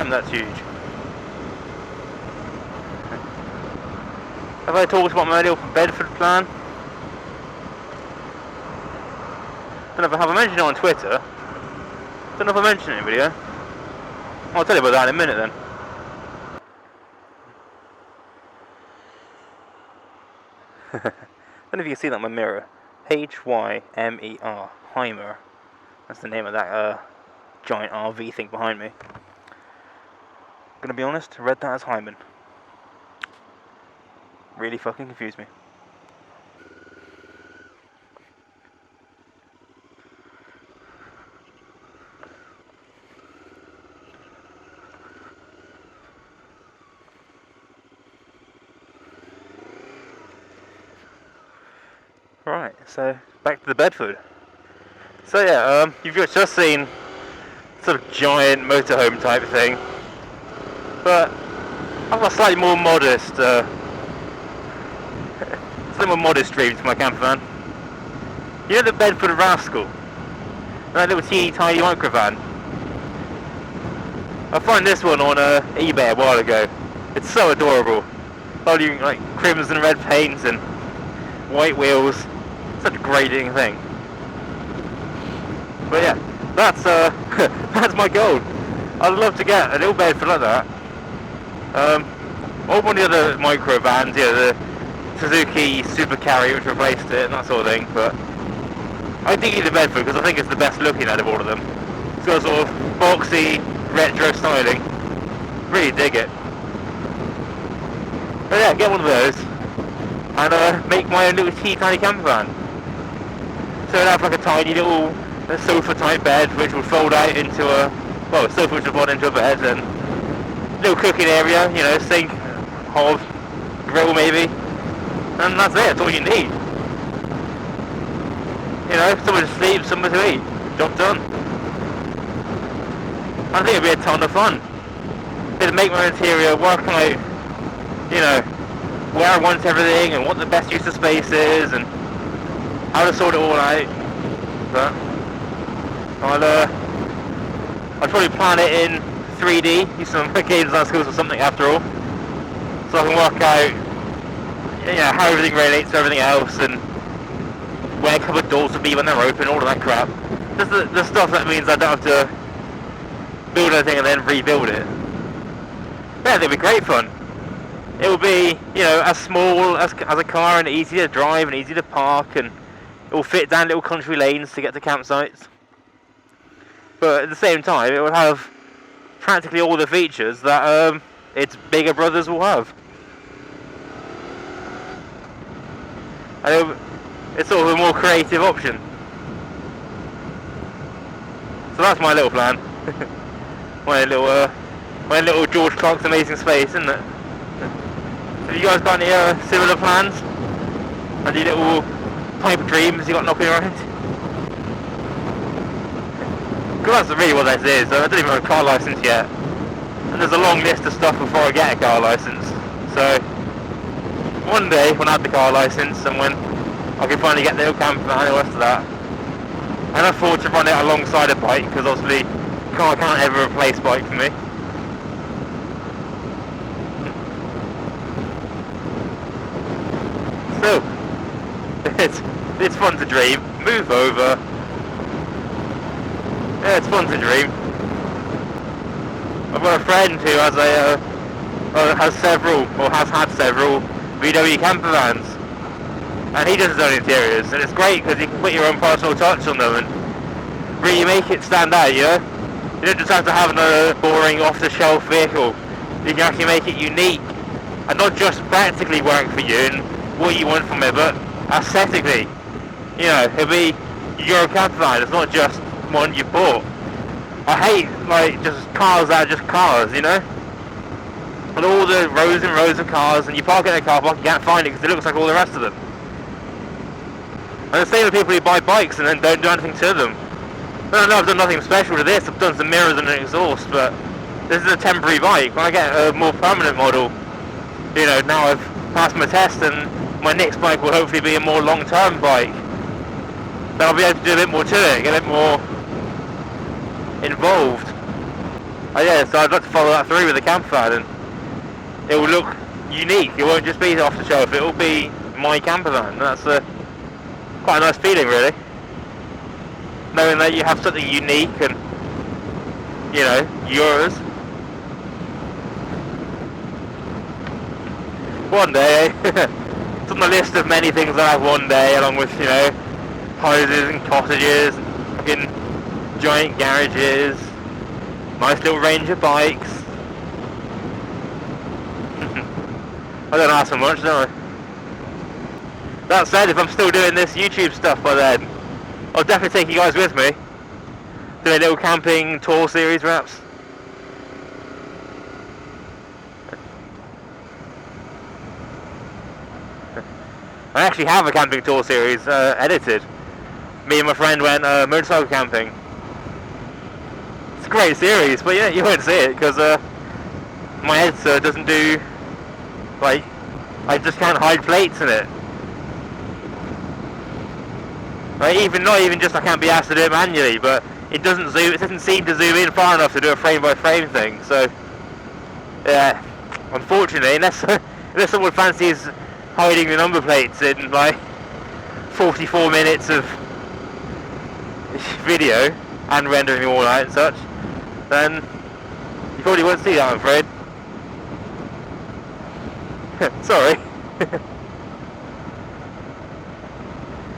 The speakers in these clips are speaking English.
damn, that's huge. Have I talked about my little Bedford plan? Don't know if I have. I mentioned it on Twitter. Don't know if I mentioned it in video. I'll tell you about that in a minute then. I don't know if you can see that in my mirror. Hymer. Hymer. That's the name of that giant RV thing behind me. Gonna be honest, read that as Hyman. Really fucking confused me. Right, so back to the Bedford. So yeah, you've just seen sort of giant motorhome type thing, but I've got a slightly more modest, dream to my campervan. You know the Bedford Rascal, that little teeny tiny microvan. I found this one on eBay a while ago. It's so adorable. All you like crimson red paints and white wheels. Such a great looking thing. But yeah, that's that's my goal. I'd love to get a little Bedford like that. Or one of the other micro vans, yeah, the Suzuki Super Carry which replaced it and that sort of thing. But I think the Bedford because I think it's the best looking out of all of them. It's got sort of boxy retro styling. Really dig it. But yeah, get one of those and make my own little tiny campervan. So it'd have like a tiny little sofa type bed which would fold out into a, well, a sofa which would fold into a bed, and little cooking area, you know, sink, hob, grill maybe, and that's it, that's all you need. You know, somewhere to sleep, somewhere to eat, job done. I think it'd be a ton of fun. It'd make my interior, work out, you know, where I want everything and what the best use of space is and how to sort it all out. But I'll probably plan it in 3D, use some games design skills or something after all, so I can work out, you know, how everything relates to everything else and where cupboard doors will be when they're open, all of that crap. Just the stuff that means I don't have to build anything and then rebuild it. Yeah, it'll be great fun. It will be, you know, as small as a car and easy to drive and easy to park, and it will fit down little country lanes to get to campsites. But at the same time, it will have practically all the features that its bigger brothers will have. And it's sort of a more creative option. So that's my little plan. my little George Clark's Amazing Space, isn't it? Have you guys got any similar plans? Any little pipe dreams you got knocking around? Because that's really what this is. I don't even have a car license yet, and there's a long list of stuff before I get a car license. So one day when I have the car license and when I can finally get the little campervan and the rest of that, and I thought to run it alongside a bike because obviously car can't ever replace bike for me. So it's fun to dream. Move over. Yeah, it's fun to dream. I've got a friend who has several, or has had several VW camper vans, and he does his own interiors, and it's great because you can put your own personal touch on them and really make it stand out. You know, you don't just have to have another boring off-the-shelf vehicle. You can actually make it unique and not just practically work for you and what you want from it, but aesthetically. You know, it'll be your camper van. It's not just one you bought. I hate like just cars that are just cars, you know, and all the rows and rows of cars, and you park in a car park, you can't find it because it looks like all the rest of them. And the same with people who buy bikes and then don't do anything to them. I know I've done nothing special to this. I've done some mirrors and an exhaust, but this is a temporary bike. When I get a more permanent model, you know, now I've passed my test, and my next bike will hopefully be a more long-term bike. Then I'll be able to do a bit more to it, get a bit more involved. Oh yeah, so I'd like to follow that through with the Campervan, and it will look unique. It won't just be off the shelf, it will be my Campervan. That's quite a nice feeling, really. Knowing that you have something unique and, you know, yours. One day, it's on the list of many things I have one day, along with, you know, houses and cottages, fucking giant garages, nice little range of bikes. I don't ask for much, don't I? That said, if I'm still doing this YouTube stuff by then, I'll definitely take you guys with me. Do a little camping tour series, perhaps. I actually have a camping tour series edited. Me and my friend went motorcycle camping. It's a great series, but yeah, you won't see it because my editor doesn't do, like, I just can't hide plates in it. Like, not even just I can't be asked to do it manually, but it doesn't seem to zoom in far enough to do a frame by frame thing. So yeah, unfortunately, unless someone fancies hiding the number plates in like 44 minutes of video and rendering them all out and such, then you probably won't see that, I'm afraid. Sorry.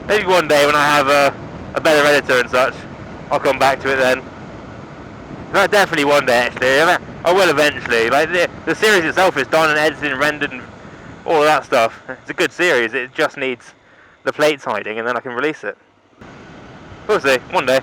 Maybe one day when I have a better editor and such, I'll come back to it then. No, definitely one day actually. I will eventually. Like the series itself is done and edited and rendered and all of that stuff. It's a good series. It just needs the plates hiding, and then I can release it. We'll see. One day.